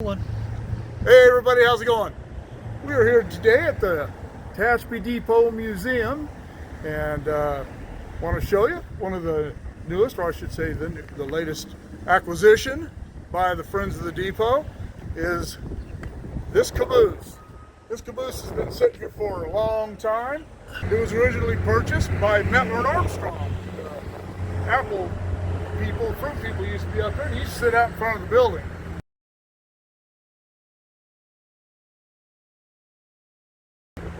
Hey everybody, how's it going? We are here today at the Tehachapi Depot Museum and want to show you one of the newest, or I should say the latest acquisition by the Friends of the Depot is this caboose. This caboose has been sitting here for a long time. It was originally purchased by Mettler Armstrong. Apple people, fruit people used to be up there. He used to sit out in front of the building.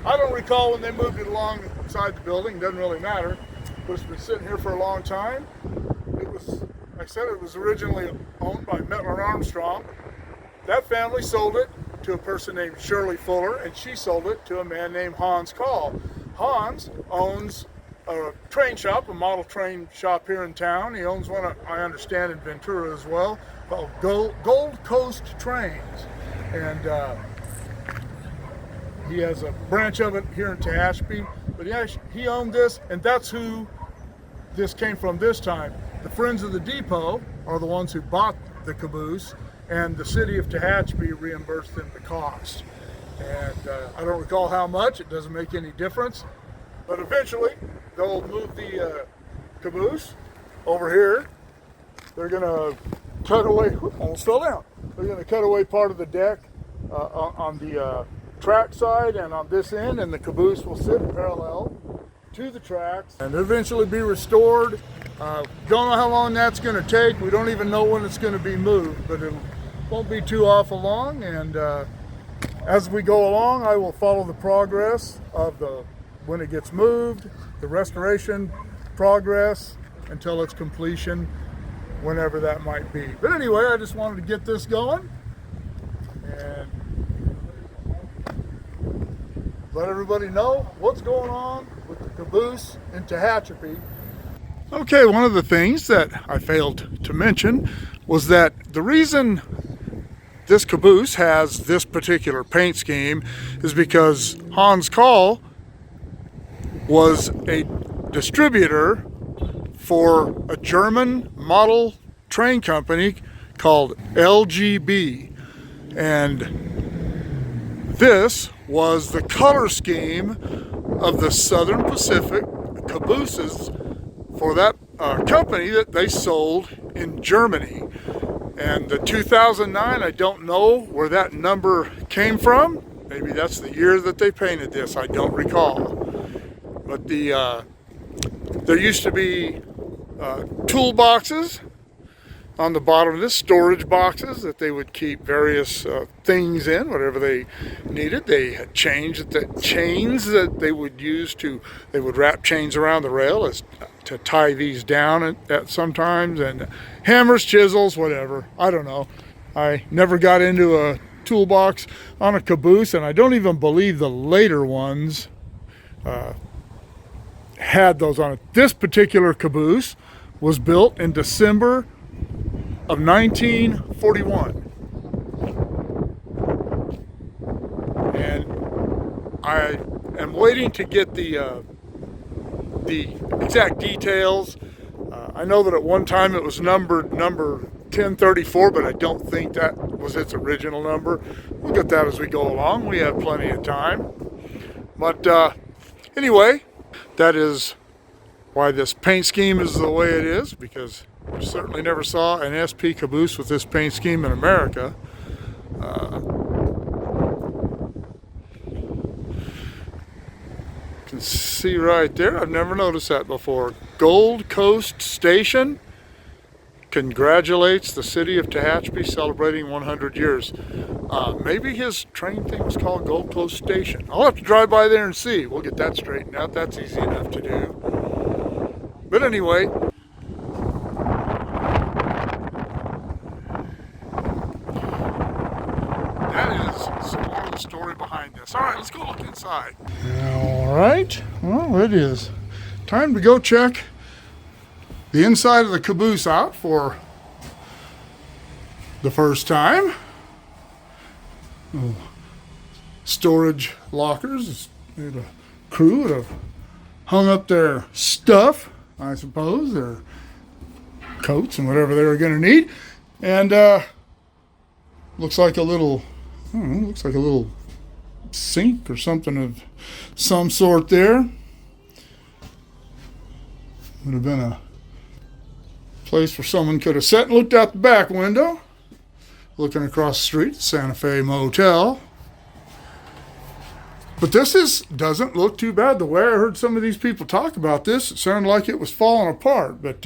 I don't recall when they moved it alongside the building, doesn't really matter, but it's been sitting here for a long time. It was, like I said, it was originally owned by Mettler Armstrong. That family sold it to a person named Shirley Fuller, and she sold it to a man named Hans Call. Hans owns a train shop, a model train shop here in town. He owns one, I understand, in Ventura as well, called Gold Coast Trains. And he has a branch of it here in Tehachapi, but he owned this, and that's who this came from this time. The Friends of the Depot are the ones who bought the caboose, and the city of Tehachapi reimbursed them the cost. And I don't recall how much, it doesn't make any difference, but eventually they'll move the caboose over here. They're gonna cut away, almost fell down. They're gonna cut away part of the deck on the track side and on this end, and the caboose will sit parallel to the tracks and eventually be restored. Don't know how long that's going to take. We don't even know when it's going to be moved, but it won't be too awful long. And as we go along, I will follow the progress of when it gets moved, the restoration progress until its completion, whenever that might be. But anyway, I just wanted to get this going and let everybody know what's going on with the caboose in Tehachapi. Okay, one of the things that I failed to mention was that the reason this caboose has this particular paint scheme is because Hans Call was a distributor for a German model train company called LGB, and this was the color scheme of the Southern Pacific cabooses for that company that they sold in Germany. And the 2009, I don't know where that number came from. Maybe that's the year that they painted this, I don't recall. But there used to be toolboxes on the bottom of this, storage boxes that they would keep various things in, whatever they needed. They had chains that they would use they would wrap chains around the rail to tie these down at sometimes, and hammers, chisels, whatever. I don't know. I never got into a toolbox on a caboose, and I don't even believe the later ones had those on it. This particular caboose was built in December of 1941, and I am waiting to get the exact details. I know that at one time it was numbered number 1034, but I don't think that was its original number. We'll get that as we go along. We have plenty of time. But anyway, that is why this paint scheme is the way it is, because I certainly never saw an SP caboose with this paint scheme in America. You can see right there, I've never noticed that before. Gold Coast Station congratulates the city of Tehachapi celebrating 100 years. Maybe his train thing was called Gold Coast Station. I'll have to drive by there and see. We'll get that straightened out. That's easy enough to do. But anyway, that is some more of the story behind this. All right, let's go look inside. All right, well, it is time to go check the inside of the caboose out for the first time. Storage lockers. There's a crew that have hung up their stuff, I suppose, their coats and whatever they were going to need. And Looks like a little, I don't know, looks like a little sink or something of some sort there. Would have been a place where someone could have sat and looked out the back window, looking across the street, Santa Fe Motel. But this doesn't look too bad. The way I heard some of these people talk about this, it sounded like it was falling apart. But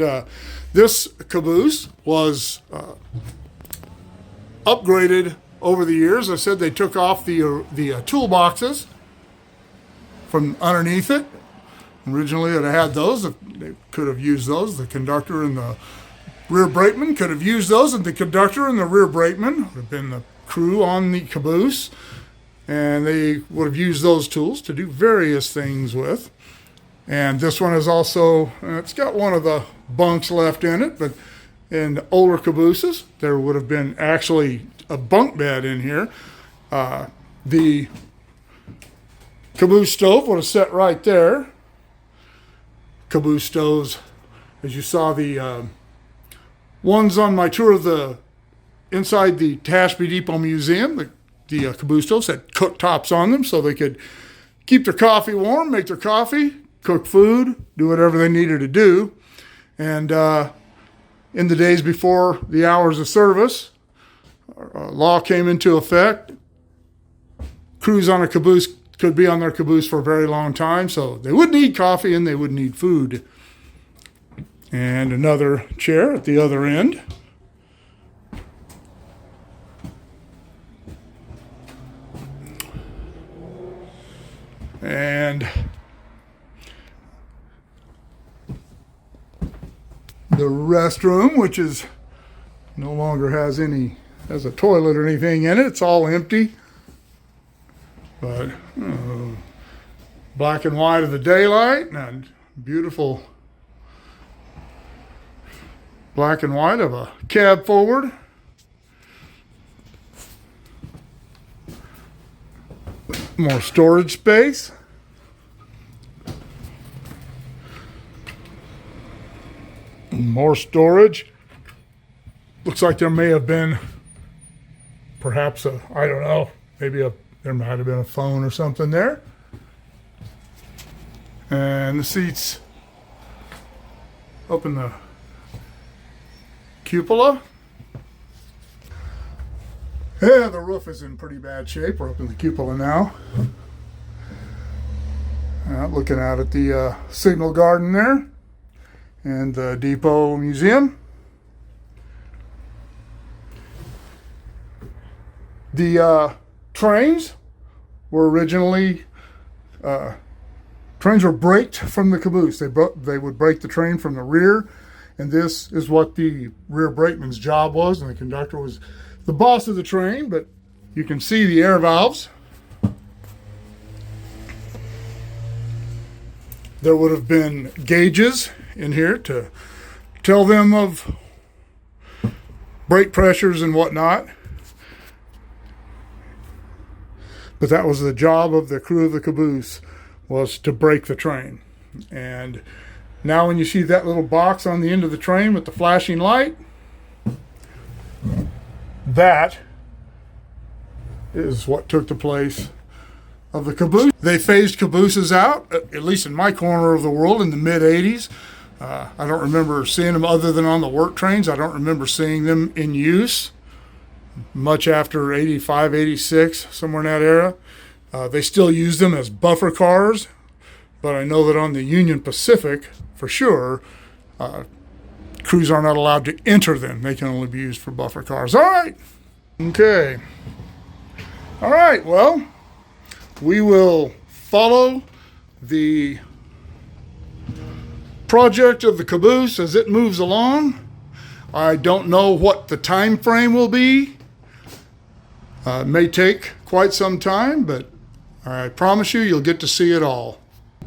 this caboose was upgraded over the years. I said they took off the toolboxes from underneath it. Originally, it had those. They could have used those. The conductor and the rear brakeman could have used those, and the conductor and the rear brakeman would have been the crew on the caboose, and they would have used those tools to do various things with. And this one is also, it's got one of the bunks left in it, but in older cabooses, there would have been actually a bunk bed in here. The caboose stove would have sat right there. Caboose stoves, as you saw the ones on my tour of the inside the Tehachapi Depot Museum, the caboose stoves had cooktops on them so they could keep their coffee warm, make their coffee, cook food, do whatever they needed to do. And in the days before the hours of service, law came into effect. Crews on a caboose could be on their caboose for a very long time, so they would need coffee and they would need food. And another chair at the other end. And the restroom, which is no longer has a toilet or anything in it. It's all empty. But black and white of the daylight and beautiful black and white of a cab forward. More storage space. More storage. Looks like there may have been perhaps I don't know, there might have been a phone or something there. And the seats up in the cupola. Yeah, the roof is in pretty bad shape. We're up in the cupola now. Looking out at the signal garden there and the Depot Museum. The trains were originally trains were braked from the caboose. They would brake the train from the rear, and this is what the rear brakeman's job was, and the conductor was the boss of the train. But you can see the air valves. There would have been gauges in here to tell them of brake pressures and whatnot. But that was the job of the crew of the caboose, was to brake the train. And now when you see that little box on the end of the train with the flashing light, that is what took the place of the caboose. They phased cabooses out, at least in my corner of the world, in the mid-'80s. I don't remember seeing them other than on the work trains. I don't remember seeing them in use much after 85, 86, somewhere in that era. They still use them as buffer cars, but I know that on the Union Pacific, for sure, crews are not allowed to enter them. They can only be used for buffer cars. All right. Okay. All right, well, we will follow the project of the caboose as it moves along. I don't know what the time frame will be. It may take quite some time, but I promise you'll get to see it all.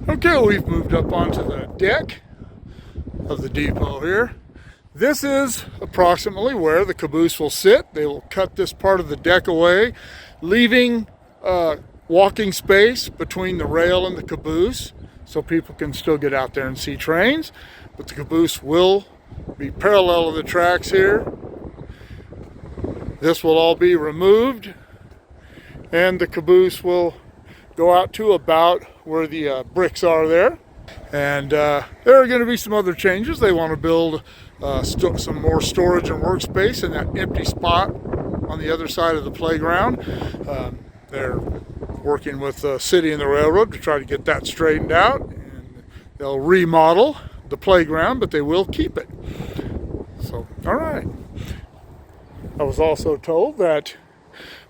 Okay, we've moved up onto the deck of the depot here. This is approximately where the caboose will sit. They will cut this part of the deck away, leaving walking space between the rail and the caboose so people can still get out there and see trains. But the caboose will be parallel to the tracks here. This will all be removed, and the caboose will go out to about where the bricks are there. And there are going to be some other changes. They want to build some more storage and workspace in that empty spot on the other side of the playground. They're working with the city and the railroad to try to get that straightened out. And they'll remodel the playground, but they will keep it. So, all right. I was also told that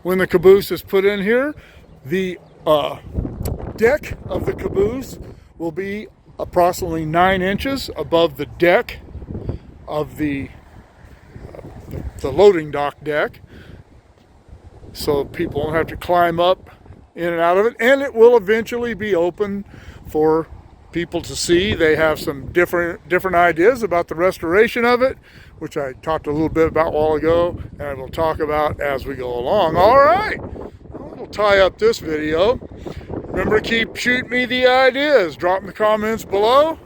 when the caboose is put in here, the deck of the caboose will be approximately 9 inches above the deck of the loading dock deck, so people won't have to climb up in and out of it, and it will eventually be open for people to see. They have some different ideas about the restoration of it, which I talked a little bit about a while ago, and I will talk about as we go along. All right, we'll tie up this video. Remember to keep shooting me the ideas. Drop in the comments below.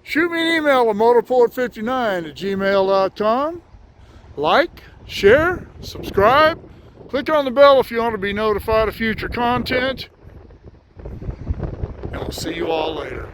Shoot me an email at motorport59@gmail.com. Like, share, subscribe. Click on the bell if you want to be notified of future content. And we'll see you all later.